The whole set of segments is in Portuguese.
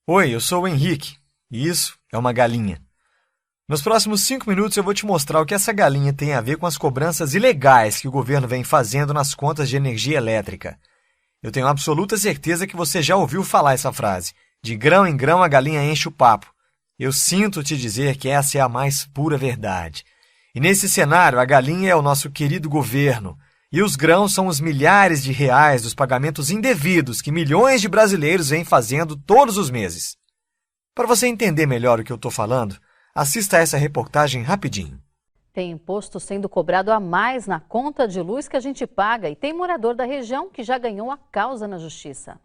Oi, eu sou o Henrique, e isso é uma galinha. Nos próximos 5 minutos eu vou te mostrar o que essa galinha tem a ver com as cobranças ilegais que o governo vem fazendo nas contas de energia elétrica. Eu tenho absoluta certeza que você já ouviu falar essa frase. De grão em grão a galinha enche o papo. Eu sinto te dizer que essa é a mais pura verdade. E nesse cenário, a galinha é o nosso querido governo. E os grãos são os milhares de reais dos pagamentos indevidos que milhões de brasileiros vêm fazendo todos os meses. Para você entender melhor o que eu estou falando, assista a essa reportagem rapidinho. Tem imposto sendo cobrado a mais na conta de luz que a gente paga e tem morador da região que já ganhou a causa na justiça.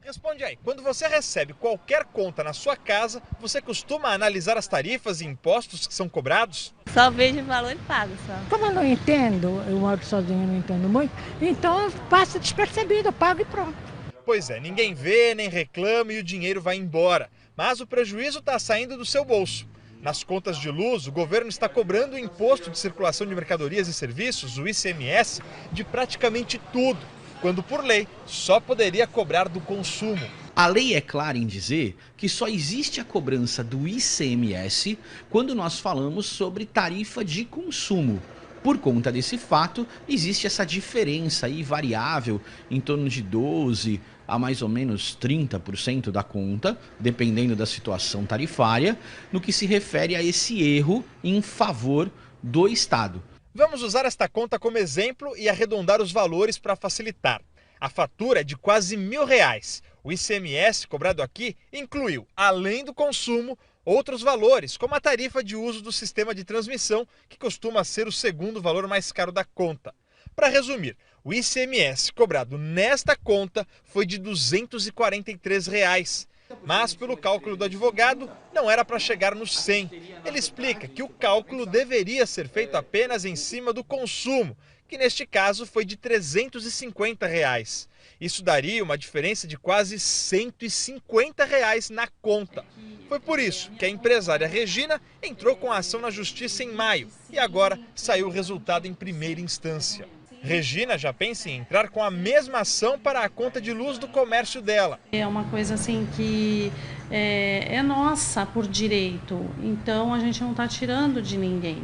Responde aí, quando você recebe qualquer conta na sua casa, você costuma analisar as tarifas e impostos que são cobrados? Só vejo o valor e pago só. Como eu não entendo, eu moro sozinha, não entendo muito, então passa despercebido, eu pago e pronto. Pois é, ninguém vê, nem reclama e o dinheiro vai embora. Mas o prejuízo está saindo do seu bolso. Nas contas de luz, o governo está cobrando o imposto de circulação de mercadorias e serviços, o ICMS, de praticamente tudo, quando por lei só poderia cobrar do consumo. A lei é clara em dizer que só existe a cobrança do ICMS quando nós falamos sobre tarifa de consumo. Por conta desse fato, existe essa diferença aí variável em torno de 12% a mais ou menos 30% da conta, dependendo da situação tarifária, no que se refere a esse erro em favor do Estado. Vamos usar esta conta como exemplo e arredondar os valores para facilitar. A fatura é de quase R$1.000. O ICMS cobrado aqui incluiu, além do consumo, outros valores, como a tarifa de uso do sistema de transmissão, que costuma ser o segundo valor mais caro da conta. Para resumir, o ICMS cobrado nesta conta foi de R$243. Mas, pelo cálculo do advogado, não era para chegar nos 100. Ele explica que o cálculo deveria ser feito apenas em cima do consumo, que neste caso foi de R$350. Isso daria uma diferença de quase R$150 na conta. Foi por isso que a empresária Regina entrou com a ação na justiça em maio e agora saiu o resultado em primeira instância. Regina já pensa em entrar com a mesma ação para a conta de luz do comércio dela. É uma coisa assim que é nossa por direito, então a gente não está tirando de ninguém.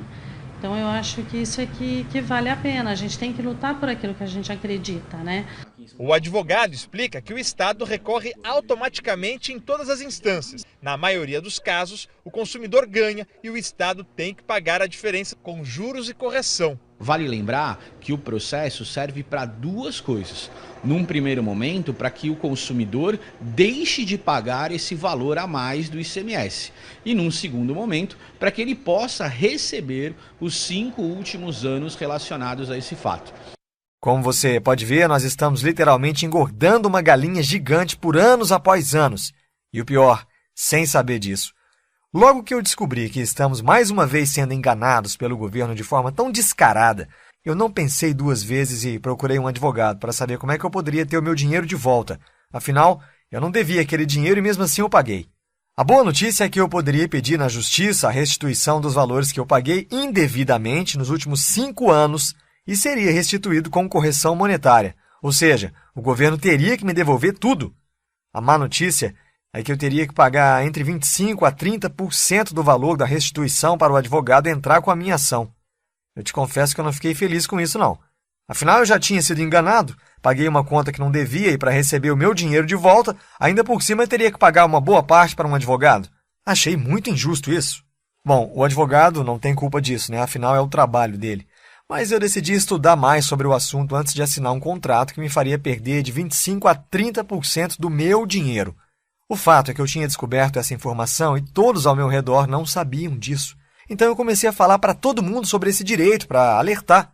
Então eu acho que isso é que vale a pena, a gente tem que lutar por aquilo que a gente acredita, né? O advogado explica que o Estado recorre automaticamente em todas as instâncias. Na maioria dos casos, o consumidor ganha e o Estado tem que pagar a diferença com juros e correção. Vale lembrar que o processo serve para duas coisas. Num primeiro momento, para que o consumidor deixe de pagar esse valor a mais do ICMS. E num segundo momento, para que ele possa receber os 5 últimos anos relacionados a esse fato. Como você pode ver, nós estamos literalmente engordando uma galinha gigante por anos após anos. E o pior, sem saber disso. Logo que eu descobri que estamos mais uma vez sendo enganados pelo governo de forma tão descarada, eu não pensei 2 vezes e procurei um advogado para saber como é que eu poderia ter o meu dinheiro de volta. Afinal, eu não devia aquele dinheiro e mesmo assim eu paguei. A boa notícia é que eu poderia pedir na justiça a restituição dos valores que eu paguei indevidamente nos últimos 5 anos e seria restituído com correção monetária. Ou seja, o governo teria que me devolver tudo. A má notícia é que eu teria que pagar entre 25% a 30% do valor da restituição para o advogado entrar com a minha ação. Eu te confesso que eu não fiquei feliz com isso, não. Afinal, eu já tinha sido enganado, paguei uma conta que não devia e para receber o meu dinheiro de volta, ainda por cima eu teria que pagar uma boa parte para um advogado. Achei muito injusto isso. Bom, o advogado não tem culpa disso, né? Afinal, é o trabalho dele. Mas eu decidi estudar mais sobre o assunto antes de assinar um contrato que me faria perder de 25% a 30% do meu dinheiro. O fato é que eu tinha descoberto essa informação e todos ao meu redor não sabiam disso. Então eu comecei a falar para todo mundo sobre esse direito, para alertar.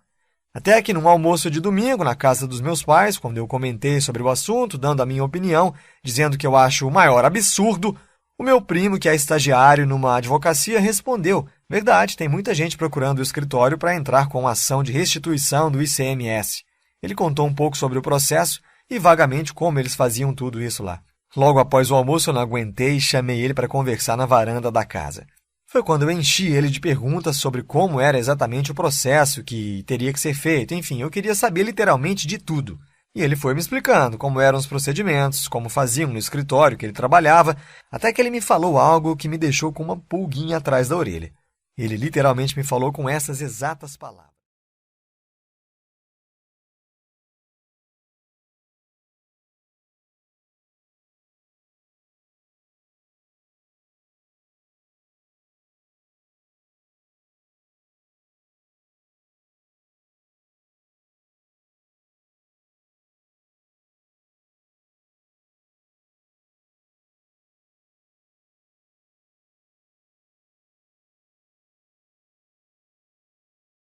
Até que num almoço de domingo, na casa dos meus pais, quando eu comentei sobre o assunto, dando a minha opinião, dizendo que eu acho o maior absurdo, o meu primo, que é estagiário numa advocacia, respondeu: verdade, tem muita gente procurando o escritório para entrar com ação de restituição do ICMS. Ele contou um pouco sobre o processo e vagamente como eles faziam tudo isso lá. Logo após o almoço eu não aguentei e chamei ele para conversar na varanda da casa. Foi quando eu enchi ele de perguntas sobre como era exatamente o processo que teria que ser feito. Enfim, eu queria saber literalmente de tudo. E ele foi me explicando como eram os procedimentos, como faziam no escritório que ele trabalhava, até que ele me falou algo que me deixou com uma pulguinha atrás da orelha. Ele literalmente me falou com essas exatas palavras.